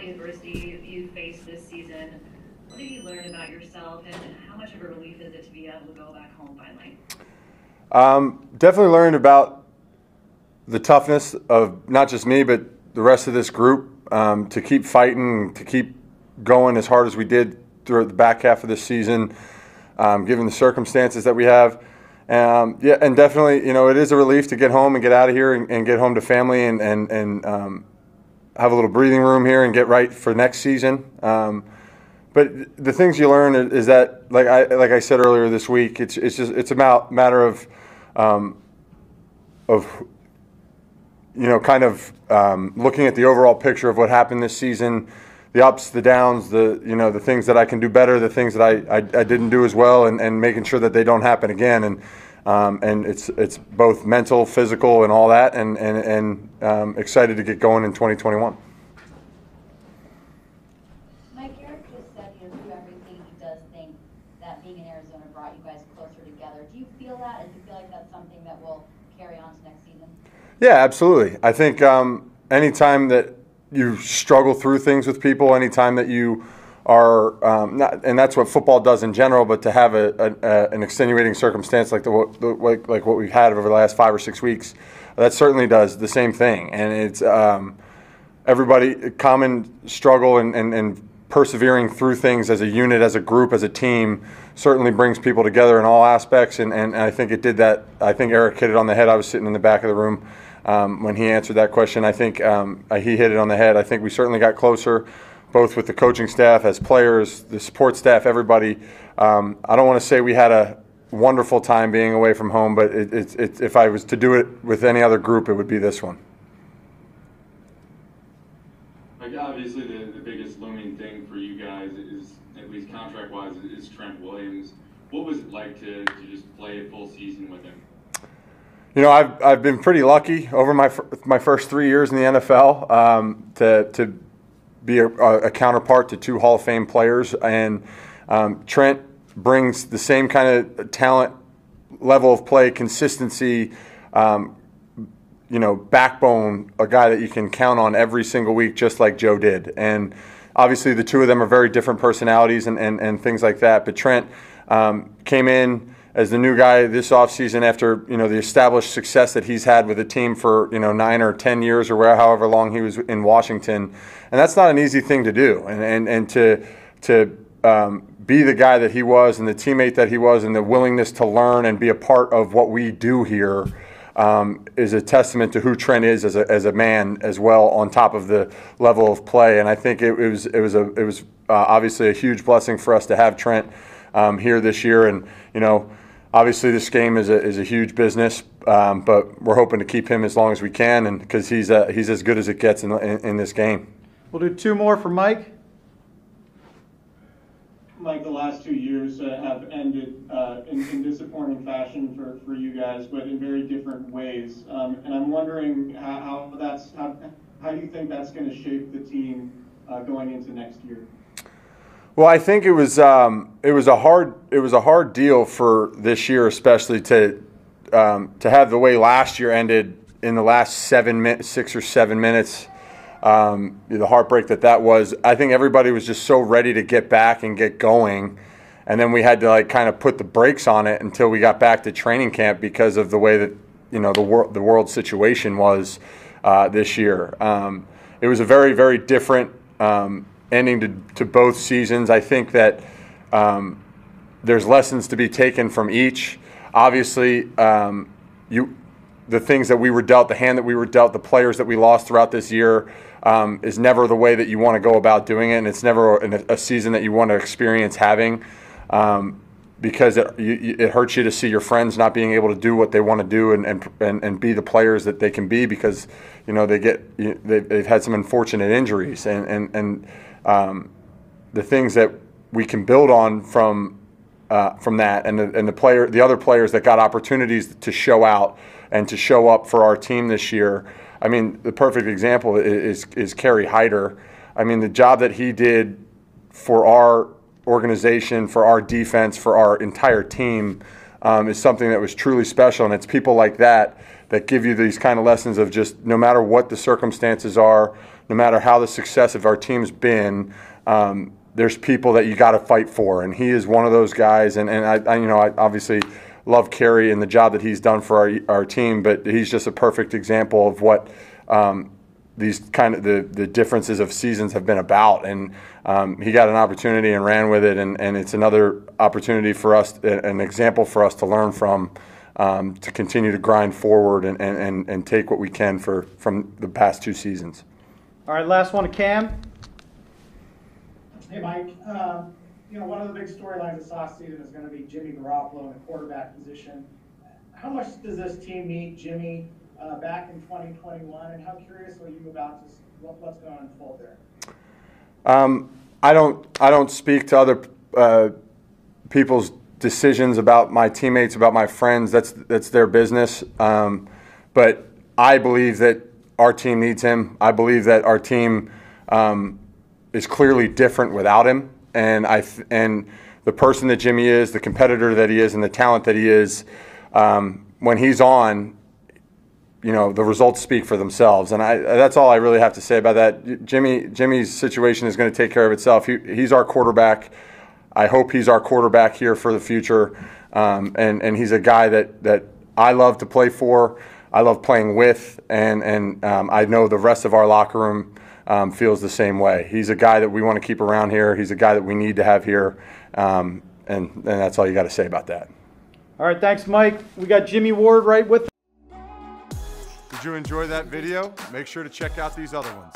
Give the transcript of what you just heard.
the adversity you faced this season, what have you learned about yourself, and how much of a relief is it to be able to go back home finally? Definitely learned about the toughness of not just me, but the rest of this group, to keep fighting, to keep going as hard as we did throughout the back half of this season, given the circumstances that we have. Yeah, and definitely, it is a relief to get home and get out of here and get home to family and have a little breathing room here and get right for next season. But the things you learn is that, like I said earlier this week, it's a matter of looking at the overall picture of what happened this season, the ups, the downs, the things that I can do better, the things that I didn't do as well, and making sure that they don't happen again. And it's both mental, physical, and all that, and excited to get going in 2021. Mike, Eric just said through everything he does think that being in Arizona brought you guys closer together. Do you feel that, and do you feel like that's something that will carry on to next season? Yeah, absolutely. I think anytime that you struggle through things with people, anytime that you are and that's what football does in general, but to have an extenuating circumstance like like what we've had over the last 5 or 6 weeks, that certainly does the same thing. And it's everybody common struggle and persevering through things as a unit, as a group, as a team certainly brings people together in all aspects. And I think it did that. I think Eric hit it on the head. I was sitting in the back of the room when he answered that question. I think he hit it on the head. I think we certainly got closer, both with the coaching staff, as players, the support staff, everybody. I don't want to say we had a wonderful time being away from home, but if I was to do it with any other group, it would be this one. Like, obviously, the biggest looming thing for you guys is, at least contract-wise, is Trent Williams. What was it like to just play a full season with him? I've been pretty lucky over my first 3 years in the NFL to be a counterpart to 2 Hall of Fame players, and Trent brings the same kind of talent, level of play, consistency, backbone, a guy that you can count on every single week, just like Joe did. And obviously the two of them are very different personalities and things like that, but Trent came in as the new guy this offseason after the established success that he's had with the team for 9 or 10 years or however long he was in Washington, and that's not an easy thing to do. And to be the guy that he was and the teammate that he was and the willingness to learn and be a part of what we do here is a testament to who Trent is as a man as well, on top of the level of play. And I think it was obviously a huge blessing for us to have Trent here this year. And obviously, this game is a huge business, but we're hoping to keep him as long as we can, and because he's as good as it gets in this game. We'll do 2 more for Mike. Mike, the last 2 years have ended in disappointing fashion for you guys, but in very different ways. And I'm wondering how you think that's going to shape the team going into next year. Well, I think it was a hard deal for this year, especially to have the way last year ended in the last 6 or 7 minutes. The heartbreak that was. I think everybody was just so ready to get back and get going, and then we had to kind of put the brakes on it until we got back to training camp because of the way that the world situation was this year. It was a very, very different ending to both seasons. I think that there's lessons to be taken from each. Obviously, the things that we were dealt, the hand that we were dealt, the players that we lost throughout this year is never the way that you want to go about doing it, and it's never a season that you want to experience having because it hurts you to see your friends not being able to do what they want to do and be the players that they can be because they've had some unfortunate injuries and the things that we can build on from that and the other players that got opportunities to show out and to show up for our team this year. I mean, the perfect example is Kerry Hyder. I mean, the job that he did for our organization, for our defense, for our entire team is something that was truly special. And it's people like that give you these kind of lessons of just no matter what the circumstances are, no matter how the success of our team's been, there's people that you got to fight for, and he is one of those guys. And I obviously love Kerry and the job that he's done for our team, but he's just a perfect example of what these kind of the differences of seasons have been about. And he got an opportunity and ran with it, and it's another opportunity for us, an example for us to learn from, to continue to grind forward and take what we can from the past 2 seasons. All right, last one to Cam. Hey, Mike. One of the big storylines this offseason is going to be Jimmy Garoppolo in the quarterback position. How much does this team need Jimmy back in 2021, and how curious are you about this, what's going to unfold there? I don't speak to other people's decisions about my teammates, about my friends. That's their business. But I believe that our team needs him. I believe that our team is clearly different without him, and the person that Jimmy is, the competitor that he is, and the talent that he is, when he's on, the results speak for themselves. And that's all I really have to say about that. Jimmy's situation is going to take care of itself. He's our quarterback. I hope he's our quarterback here for the future. And he's a guy that I love to play for. I love playing with, and I know the rest of our locker room feels the same way. He's a guy that we want to keep around here. He's a guy that we need to have here, and that's all you got to say about that. All right, thanks, Mike. We got Jimmy Ward right with us. Did you enjoy that video? Make sure to check out these other ones.